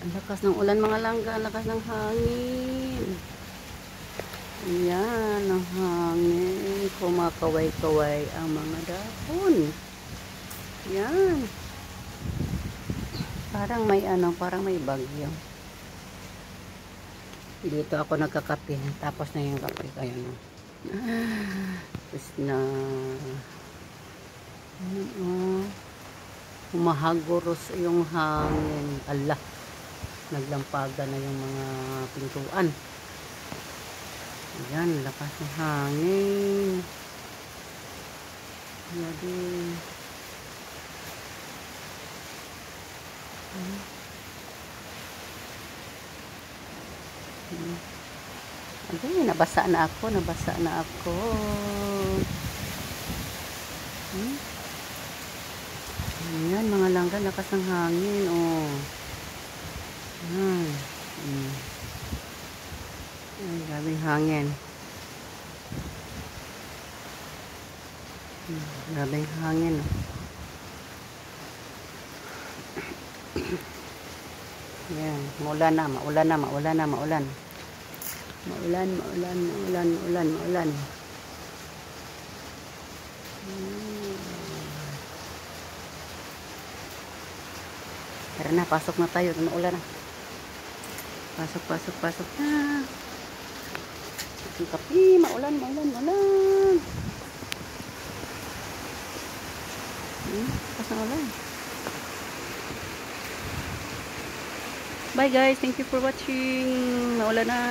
Ang lakas ng ulan mga langga, ang lakas ng hangin. Ayan, ang hangin. Kumakaway-kaway ang mga dahon. Ayan. Parang may bagyo. Dito ako nagkakape. Tapos na yung kape. Ayan na. Tapos na. Humahagoros yung hangin. Allah. Naglampaga na yung mga pintuan. Ayan, lakas ng hangin. Jadi, okay, nabasa na ako. Ayan, mga langga, lakas ng hangin, oh. Ayan. Ay, grabing hangin. Grabing hangin, oh. Ayan, maulan. Maulan. Tara na, pasok na tayo. Maulan na. Pasok na. Ang kapi, maulan. Pasok na ulan. Bye guys, thank you for watching. Maulan na.